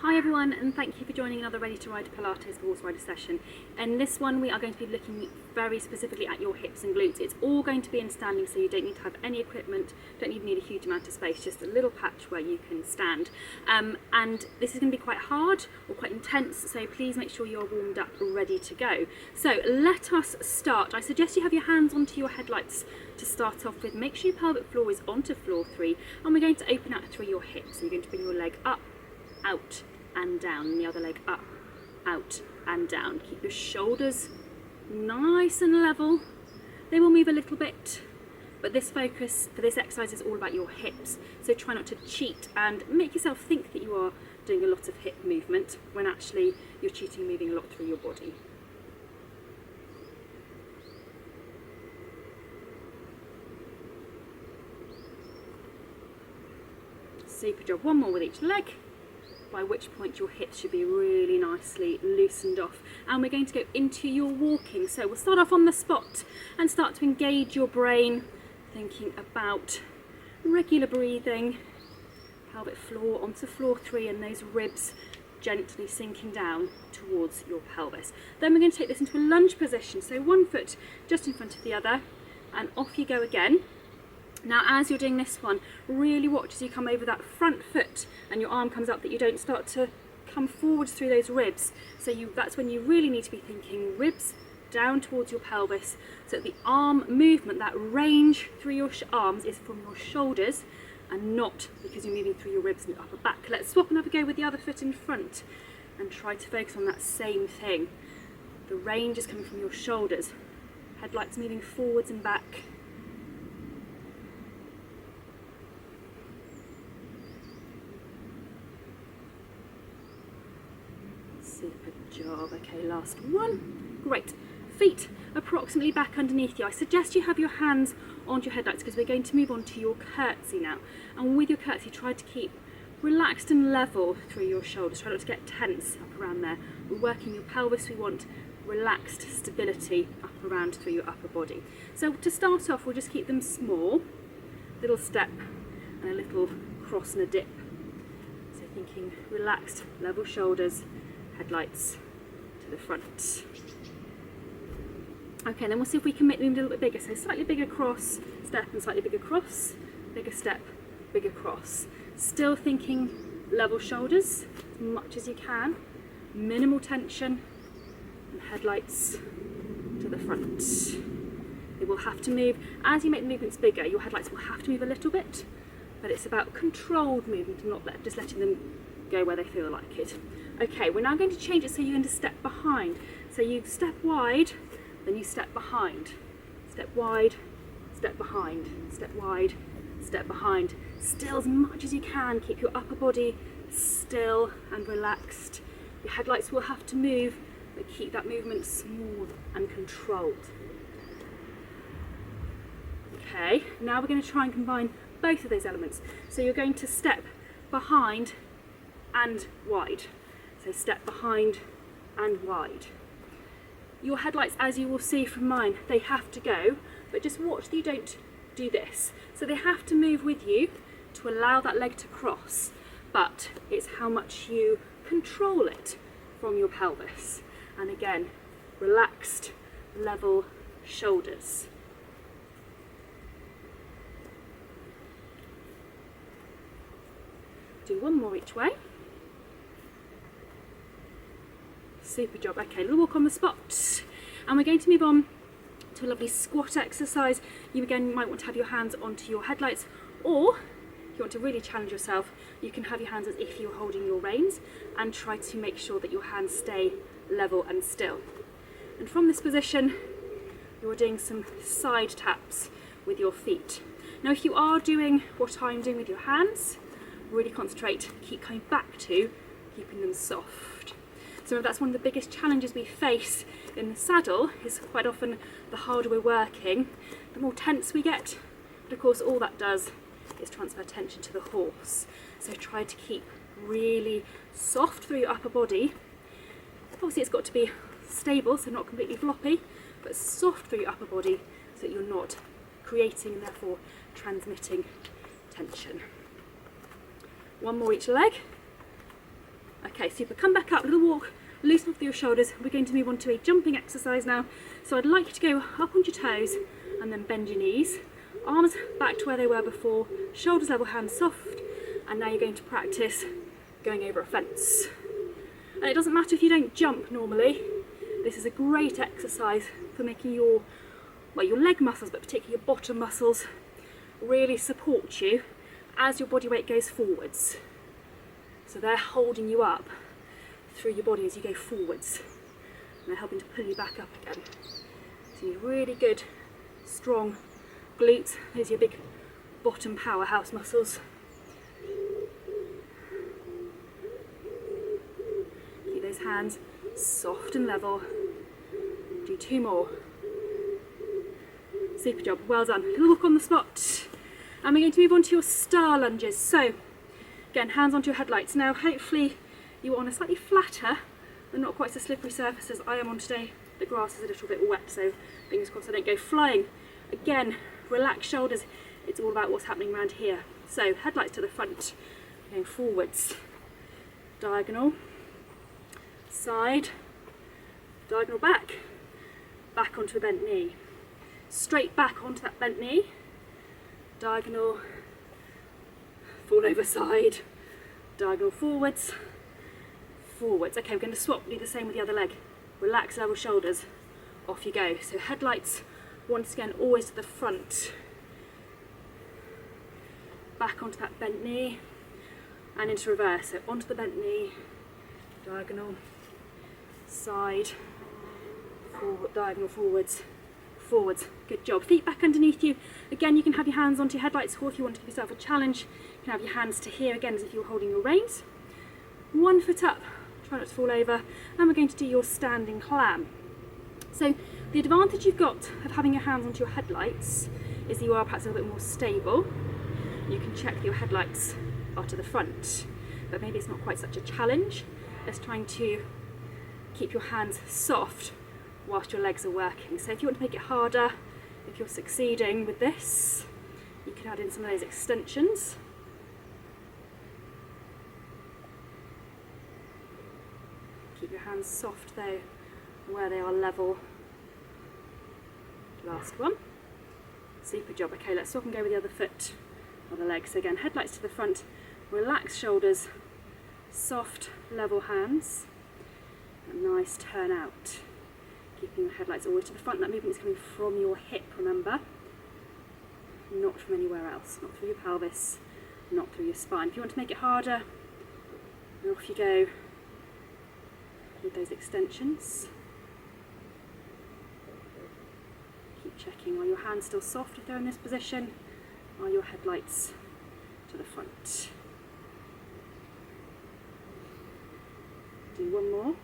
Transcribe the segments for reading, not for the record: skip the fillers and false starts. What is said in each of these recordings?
Hi everyone, and thank you for joining another Ready to Ride Pilates horse rider session. In this one we are going to be looking very specifically at your hips and glutes. It's all going to be in standing, so you don't need to have any equipment, don't even need a huge amount of space, just a little patch where you can stand. And this is going to be quite hard or quite intense, so please make sure you're warmed up, ready to go. So let us start. I suggest you have your hands onto your headlights to start off with. Make sure your pelvic floor is onto floor 3, and we're going to open out through your hips. So you're going to bring your leg up, out and down, and the other leg up, out and down. Keep your shoulders nice and level. They will move a little bit, but this focus for this exercise is all about your hips, so try not to cheat and make yourself think that you are doing a lot of hip movement when actually you're cheating and moving a lot through your body. Super job. One more with each leg, by which point your hips should be really nicely loosened off. And we're going to go into your walking. So we'll start off on the spot and start to engage your brain, thinking about regular breathing, pelvic floor onto floor 3, and those ribs gently sinking down towards your pelvis. Then we're going to take this into a lunge position. So one foot just in front of the other, and off you go again. Now as you're doing this one, really watch as you come over that front foot and your arm comes up, that you don't start to come forwards through those ribs. So that's when you really need to be thinking ribs down towards your pelvis, so that the arm movement, that range through your arms, is from your shoulders and not because you're moving through your ribs and your upper back. Let's swap another go with the other foot in front and try to focus on that same thing. The range is coming from your shoulders, headlights moving forwards and back. Super job. Okay, last one. Great. Feet approximately back underneath you. I suggest you have your hands onto your headlights because we're going to move on to your curtsy now. And with your curtsy, try to keep relaxed and level through your shoulders. Try not to get tense up around there. We're working your pelvis. We want relaxed stability up around through your upper body. So to start off, we'll just keep them small. Little step and a little cross and a dip. So thinking relaxed, level shoulders, headlights to the front. Okay, then we'll see if we can make them a little bit bigger. So slightly bigger cross, step, and slightly bigger cross, bigger step, bigger cross. Still thinking level shoulders as much as you can, minimal tension, and headlights to the front. They will have to move, as you make the movements bigger, your headlights will have to move a little bit, but it's about controlled movement and not just letting them go where they feel like it. Okay, we're now going to change it so you're going to step behind. So you step wide, then you step behind. Step wide, step behind, step wide, step behind. Still as much as you can, keep your upper body still and relaxed. Your headlights will have to move, but keep that movement smooth and controlled. Okay, now we're going to try and combine both of those elements. So you're going to step behind and wide. So step behind and wide. Your headlights, as you will see from mine, they have to go, but just watch that you don't do this. So they have to move with you to allow that leg to cross, but it's how much you control it from your pelvis. And again, relaxed, level shoulders. Do one more each way. Super job. Okay, little walk on the spot. And we're going to move on to a lovely squat exercise. You again might want to have your hands onto your headlights, or if you want to really challenge yourself, you can have your hands as if you're holding your reins and try to make sure that your hands stay level and still. And from this position, you're doing some side taps with your feet. Now, if you are doing what I'm doing with your hands, really concentrate, keep coming back to keeping them soft. So that's one of the biggest challenges we face in the saddle, is quite often the harder we're working, the more tense we get. But of course all that does is transfer tension to the horse. So try to keep really soft through your upper body. Obviously it's got to be stable, so not completely floppy, but soft through your upper body so that you're not creating and therefore transmitting tension. One more each leg. Okay, super. Come back up, little walk, loosen off your shoulders. We're going to move on to a jumping exercise now. So I'd like you to go up on your toes and then bend your knees. Arms back to where they were before, shoulders level, hands soft. And now you're going to practice going over a fence. And it doesn't matter if you don't jump normally. This is a great exercise for making your leg muscles, but particularly your bottom muscles, really support you as your body weight goes forwards. So they're holding you up through your body as you go forwards. And they're helping to pull you back up again. So you need really good, strong glutes. Those are your big bottom powerhouse muscles. Keep those hands soft and level. Do 2 more. Super job, well done. Little walk on the spot. And we're going to move on to your star lunges. So, again, hands onto your headlights. Now, hopefully you are on a slightly flatter and not quite so slippery surface as I am on today. The grass is a little bit wet, so fingers crossed I don't go flying. Again, relax shoulders. It's all about what's happening around here. So, headlights to the front, going forwards. Diagonal, side, diagonal back, back onto a bent knee. Straight back onto that bent knee, diagonal, fall over side, diagonal forwards, forwards. Okay, we're going to swap, do the same with the other leg. Relax, level shoulders, off you go. So headlights, once again, always to the front. Back onto that bent knee, and into reverse. So onto the bent knee, diagonal, side, forward, diagonal forwards, forwards. Good job. Feet back underneath you. Again, you can have your hands onto your headlights, or if you want to give yourself a challenge, you can have your hands to here again as if you were holding your reins. 1 foot up, try not to fall over, and we're going to do your standing clam. So the advantage you've got of having your hands onto your headlights is that you are perhaps a little bit more stable. You can check that your headlights are to the front, but maybe it's not quite such a challenge as trying to keep your hands soft whilst your legs are working. So if you want to make it harder, if you're succeeding with this, you can add in some of those extensions. Keep your hands soft though, where they are level. Last one. Super job. Okay, let's swap and go with the other foot or the leg. So again, headlights to the front, relax shoulders, soft, level hands, and nice turn out. Keeping the headlights always to the front. That movement is coming from your hip, remember, not from anywhere else, not through your pelvis, not through your spine. If you want to make it harder, off you go with those extensions. Keep checking, are your hands still soft if they're in this position? Are your headlights to the front? Do 1 more.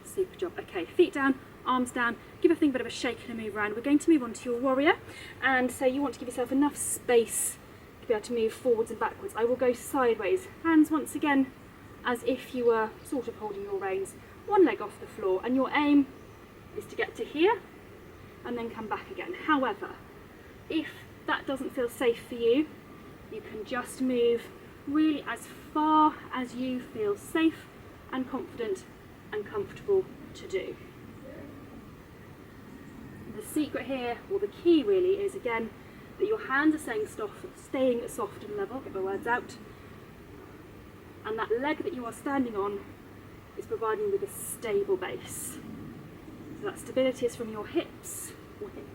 Super job. Okay, feet down, arms down, give everything a bit of a shake and a move around. We're going to move on to your warrior, and so you want to give yourself enough space to be able to move forwards and backwards. I will go sideways, hands once again as if you were sort of holding your reins, 1 leg off the floor, and your aim is to get to here and then come back again. However, if that doesn't feel safe for you, you can just move really as far as you feel safe and confident and comfortable to do. The secret here, or the key really, is again that your hands are staying soft and level, get my words out, and that leg that you are standing on is providing you with a stable base. So that stability is from your hips or hip,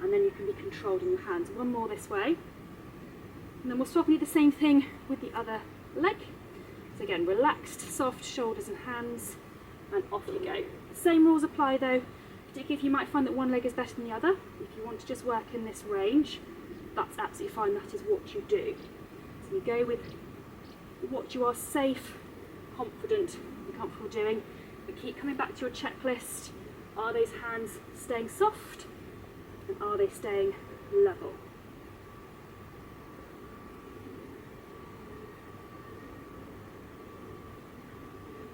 and then you can be controlled in your hands. 1 more this way, and then we'll swap and do the same thing with the other leg. So again, relaxed, soft shoulders and hands, and off you go. Same rules apply though, particularly if you might find that one leg is better than the other. If you want to just work in this range, that's absolutely fine, that is what you do. So you go with what you are safe, confident and comfortable doing, but keep coming back to your checklist. Are those hands staying soft, and are they staying level?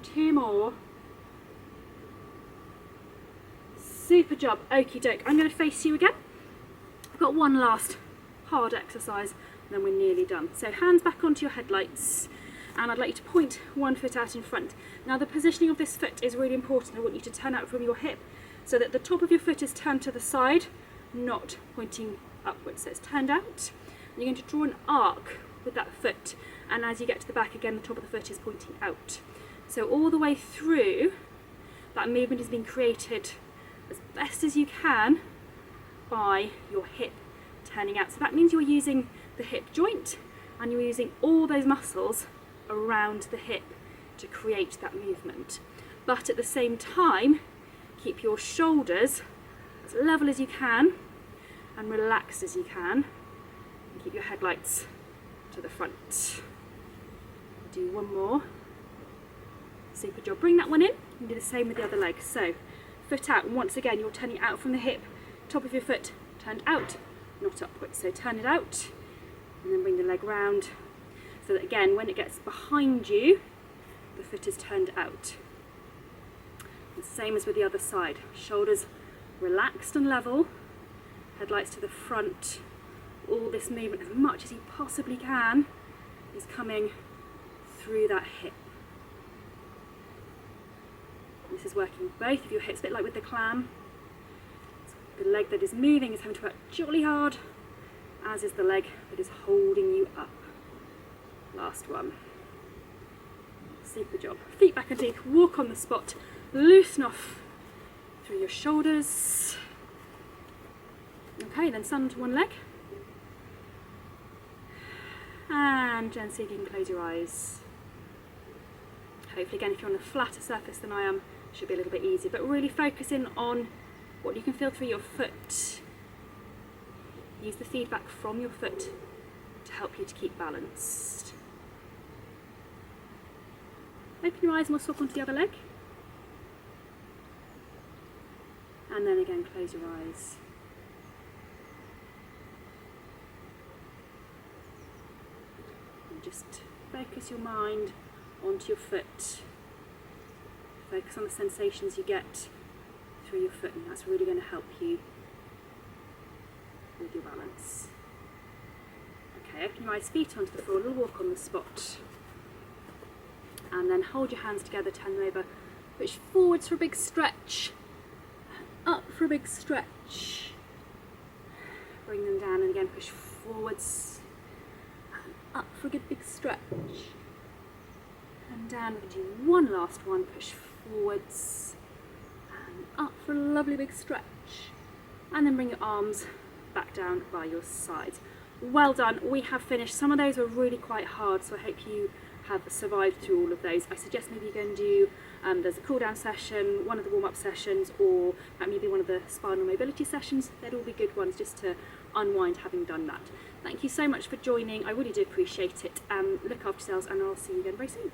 Two more. Super job. Okie doke. I'm going to face you again. I've got 1 last hard exercise, and then we're nearly done. So hands back onto your headlights, and I'd like you to point one foot out in front. Now the positioning of this foot is really important. I want you to turn out from your hip so that the top of your foot is turned to the side, not pointing upwards. So it's turned out. And you're going to draw an arc with that foot, and as you get to the back again, the top of the foot is pointing out. So all the way through, that movement is being created as best as you can by your hip turning out. So that means you're using the hip joint and you're using all those muscles around the hip to create that movement. But at the same time, keep your shoulders as level as you can and relaxed as you can, and keep your headlights to the front. Do one more. Super job. Bring that one in and do the same with the other leg. So foot out, and once again you're turning out from the hip, top of your foot turned out, not upwards. So turn it out and then bring the leg round so that again when it gets behind you, the foot is turned out. The same as with the other side. Shoulders relaxed and level, headlights to the front. All this movement, as much as you possibly can, is coming through that hip. This is working both of your hips, a bit like with the clam. The leg that is moving is having to work jolly hard, as is the leg that is holding you up. Last one. Super job. Feet back underneath, walk on the spot, loosen off through your shoulders. Okay, then stand onto one leg. And then see if you can close your eyes. Hopefully again, if you're on a flatter surface than I am, it should be a little bit easier, but really focus in on what you can feel through your foot. Use the feedback from your foot to help you to keep balanced. Open your eyes and we'll swap onto the other leg. And then again, close your eyes. And just focus your mind onto your foot. Focus on the sensations you get through your foot, and that's really going to help you with your balance. Okay, open your eyes, feet onto the floor, a little walk on the spot. And then hold your hands together, turn them over, push forwards for a big stretch, and up for a big stretch. Bring them down and again push forwards, and up for a good big stretch. And down, we can do one last one, push forwards and up for a lovely big stretch, and then bring your arms back down by your sides. Well done, we have finished. Some of those were really quite hard, so I hope you have survived through all of those. I suggest maybe you go and do, there's a cool down session, one of the warm up sessions, or maybe one of the spinal mobility sessions. They'd all be good ones just to unwind having done that. Thank you so much for joining, I really do appreciate it. Look after yourselves and I'll see you again very soon.